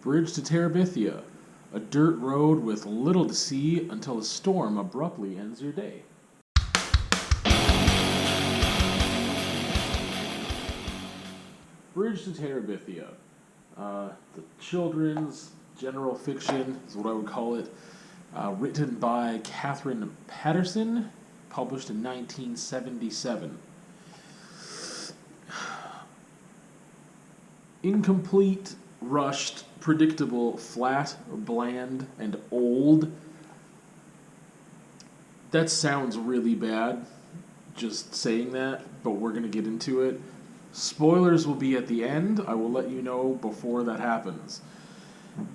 Bridge to Terabithia, a dirt road with little to see until a storm abruptly ends your day. Bridge to Terabithia. The children's general fiction is what I would call it. Written by Catherine Patterson, published in 1977. Incomplete, rushed, predictable, flat, bland, and old. That sounds really bad, just saying that, but we're going to get into it. Spoilers will be at the end. I will let you know before that happens.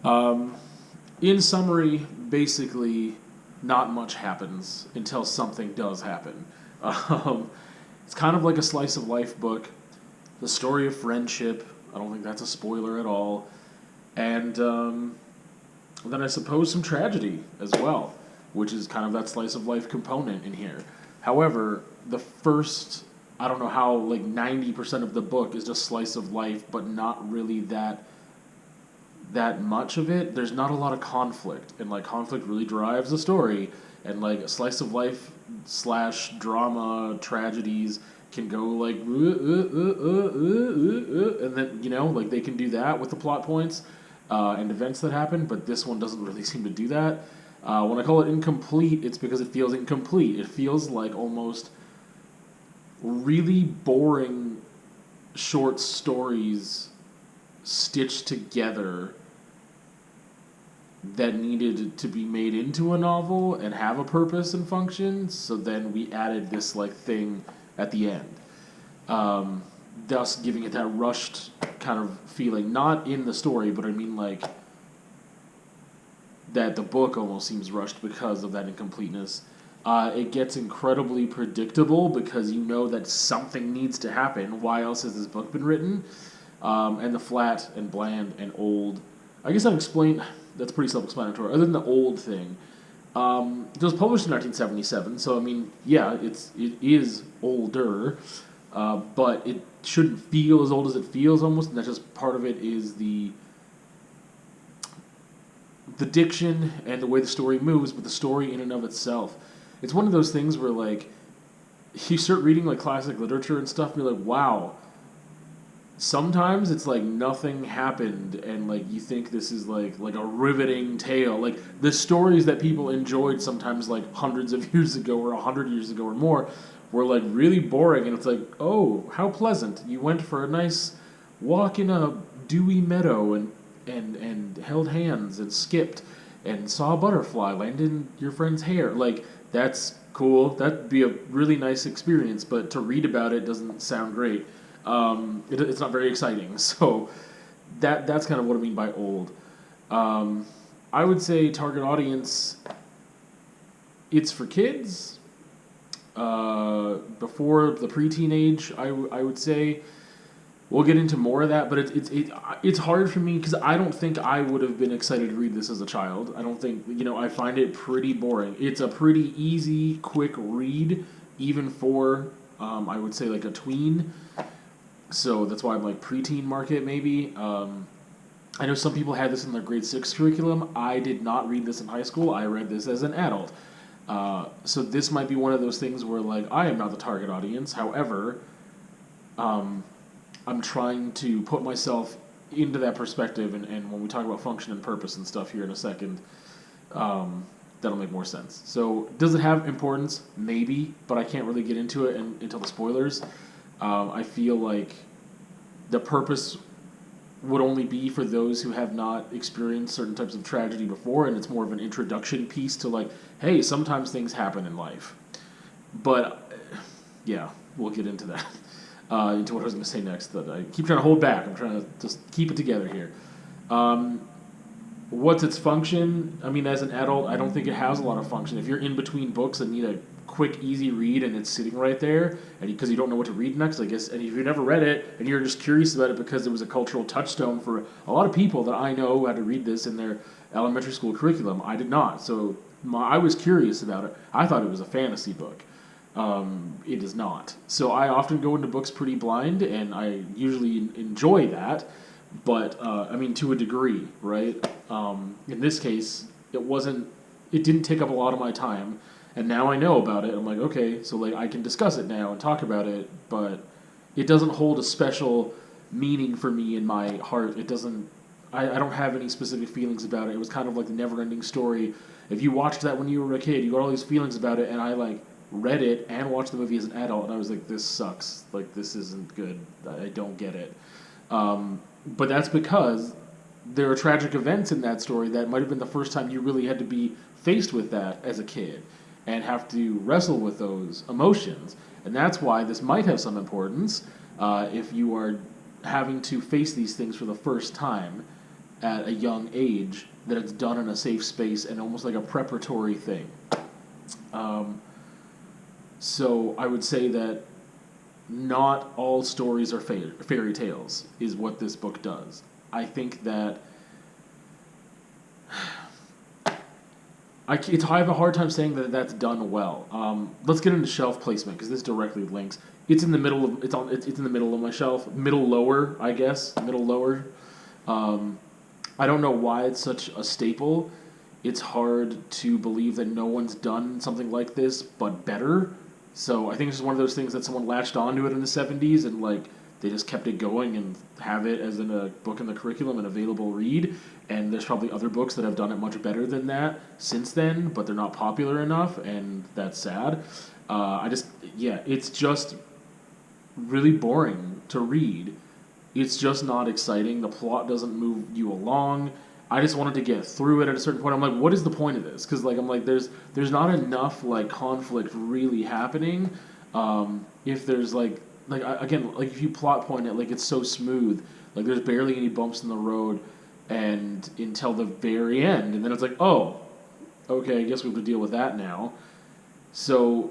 In summary, basically, not much happens until something does happen. It's kind of like a slice of life book. The story of friendship. I don't think that's a spoiler at all. And then I suppose some tragedy as well, which is kind of that slice of life component in here. However, the first, I don't know how, 90% of the book is just slice of life, but not really that much of it. There's not a lot of conflict, and conflict really drives the story, and a slice of life / drama tragedies can go and then they can do that with the plot points and events that happen, but this one doesn't really seem to do that. When I call it incomplete, it's because it feels incomplete. It feels like almost really boring short stories stitched together that needed to be made into a novel and have a purpose and function, so then we added this thing at the end, thus giving it that rushed kind of feeling, not in the story, but I mean that the book almost seems rushed because of that incompleteness. It gets incredibly predictable because you know that something needs to happen. Why else has this book been written? And the flat and bland and old. I guess I've explained, that's pretty self-explanatory. Other than the old thing, it was published in 1977, so I mean, yeah, it is older, but it shouldn't feel as old as it feels almost, and that's just part of it is the diction and the way the story moves, but the story in and of itself. It's one of those things where you start reading classic literature and stuff, and you're like, wow. Sometimes it's nothing happened, and you think this is like a riveting tale. The stories that people enjoyed sometimes hundreds of years ago or 100 years ago or more were really boring, and it's oh, how pleasant. You went for a nice walk in a dewy meadow and held hands and skipped and saw a butterfly land in your friend's hair. That's cool. That'd be a really nice experience, but to read about it doesn't sound great. It's not very exciting, so that's kind of what I mean by old. I would say target audience, it's for kids, before the preteen age, I would say. We'll get into more of that, but it's hard for me because I don't think I would have been excited to read this as a child. I don't think, I find it pretty boring. It's a pretty easy, quick read, even for, I would say a tween. So that's why I'm preteen market maybe. I know some people had this in their grade 6 curriculum. I did not read this in high school. I read this as an adult. So this might be one of those things where I am not the target audience. However, I'm trying to put myself into that perspective, and when we talk about function and purpose and stuff here in a second, that'll make more sense. So does it have importance? Maybe, but I can't really get into it until the spoilers. I feel like the purpose would only be for those who have not experienced certain types of tragedy before, and it's more of an introduction piece to hey, sometimes things happen in life. But, yeah, we'll get into that, into what I was going to say next. That I keep trying to hold back. I'm trying to just keep it together here. What's its function? I mean, as an adult, I don't think it has a lot of function. If you're in between books and need a quick, easy read, and it's sitting right there, and because you don't know what to read next, I guess, and if you've never read it, and you're just curious about it because it was a cultural touchstone for a lot of people that I know who had to read this in their elementary school curriculum. I did not, so I was curious about it. I thought it was a fantasy book. It is not. So I often go into books pretty blind, and I usually enjoy that. but I mean, to a degree, right? In this case, it didn't take up a lot of my time, and now I know about it. I'm like, okay, so like I can discuss it now and talk about it, but it doesn't hold a special meaning for me in my heart. It doesn't. I don't have any specific feelings about it. It was kind of like the never-ending story. If you watched that when you were a kid, you got all these feelings about it, and I like read it and watched the movie as an adult, and I was like, this sucks. Like, this isn't good. I don't get it. But that's because there are tragic events in that story that might have been the first time you really had to be faced with that as a kid and have to wrestle with those emotions. And that's why this might have some importance if you are having to face these things for the first time at a young age, that it's done in a safe space and almost like a preparatory thing. So I would say that not all stories are fairy tales, is what this book does. I think that I have a hard time saying that that's done well. Let's get into shelf placement because this directly links. It's in the middle of it's in the middle of my shelf, middle lower, I guess, middle lower. I don't know why it's such a staple. It's hard to believe that no one's done something like this, but better. So I think it's just one of those things that someone latched onto it in the 70s and like they just kept it going and have it as in a book in the curriculum and available read. And there's probably other books that have done it much better than that since then, but they're not popular enough, and that's sad. It's just really boring to read. It's just not exciting. The plot doesn't move you along. I just wanted to get through it at a certain point. I'm like, what is the point of this? Because like I'm like, there's not enough like conflict really happening. If there's again, like if you plot point it, like it's so smooth. Like there's barely any bumps in the road, and until the very end, and then it's like, oh, okay, I guess we have to deal with that now. So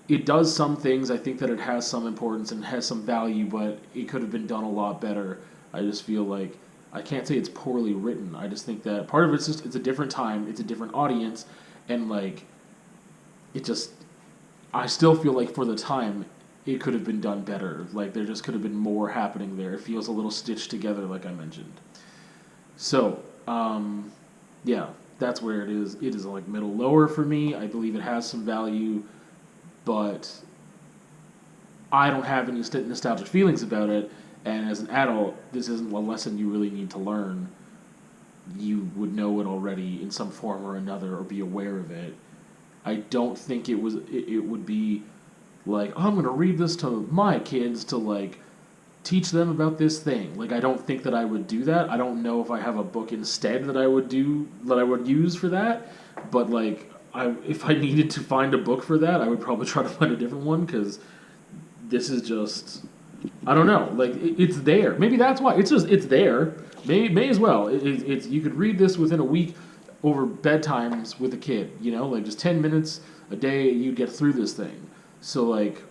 it does some things. I think that it has some importance and has some value, but it could have been done a lot better. I just feel like I can't say it's poorly written. I just think that part of it's just it's a different time, it's a different audience, and like I still feel like for the time it could have been done better. Like there just could have been more happening there. It feels a little stitched together, like I mentioned. So, yeah, that's where it is. It is like middle lower for me. I believe it has some value, but I don't have any nostalgic feelings about it. And as an adult, this isn't a lesson you really need to learn. You would know it already in some form or another, or be aware of it. I don't think it would be like, oh, I'm going to read this to my kids to like teach them about this thing. Like I don't think that I would do that. I don't know if I have a book instead that I would use for that. But like if I needed to find a book for that, I would probably try to find a different one because this is just, I don't know. Like it's there. Maybe that's why it's there. May as well. It's you could read this within a week over bedtimes with a kid. You know, like just 10 minutes a day, you'd get through this thing. So like,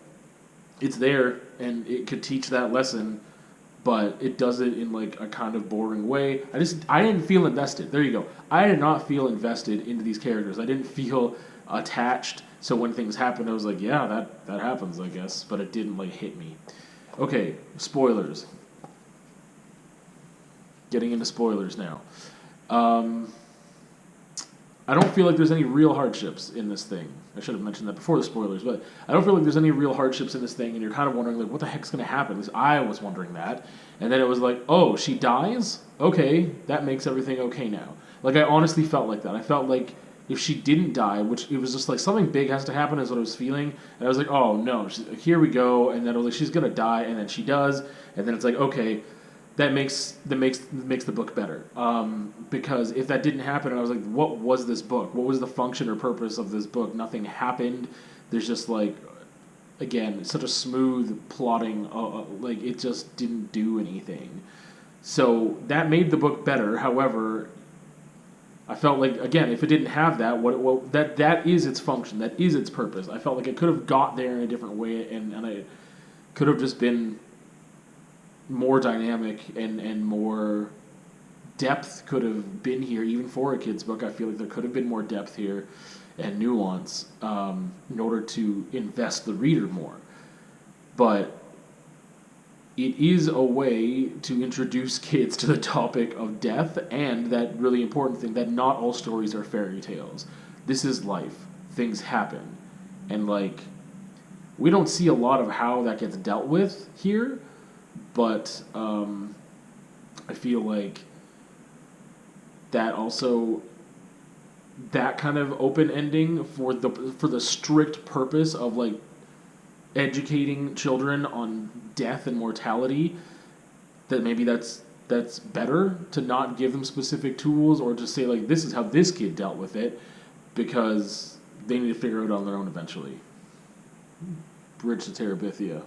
it's there and it could teach that lesson, but it does it in like a kind of boring way. I didn't feel invested. There you go. I did not feel invested into these characters. I didn't feel attached. So when things happened, I was like, yeah, that happens, I guess. But it didn't like hit me. Okay, spoilers. Getting into spoilers now. I don't feel like there's any real hardships in this thing. I should have mentioned that before the spoilers, but I don't feel like there's any real hardships in this thing, and you're kind of wondering, like, what the heck's going to happen? At least I was wondering that. And then it was like, oh, she dies? Okay, that makes everything okay now. Like, I honestly felt like that. I felt like if she didn't die, which it was just like something big has to happen is what I was feeling, and I was like, oh, no, here we go, and then I was like, she's going to die, and then she does, and then it's like, okay, that makes the book better. Because if that didn't happen, I was like, what was this book? What was the function or purpose of this book? Nothing happened. There's just like, again, such a smooth plotting. Like it just didn't do anything. So that made the book better. However, I felt like again, if it didn't have that, that is its function. That is its purpose. I felt like it could have got there in a different way, and I could have just been more dynamic and more depth could have been here, even for a kid's book. I feel like there could have been more depth here and nuance in order to invest the reader more. But it is a way to introduce kids to the topic of death and that really important thing that not all stories are fairy tales. This is life. Things happen. And, like, we don't see a lot of how that gets dealt with here, but I feel like that also, that kind of open ending for the strict purpose of, like, educating children on death and mortality, that maybe that's better to not give them specific tools or just say, like, this is how this kid dealt with it, because they need to figure it out on their own eventually. Bridge to Terabithia.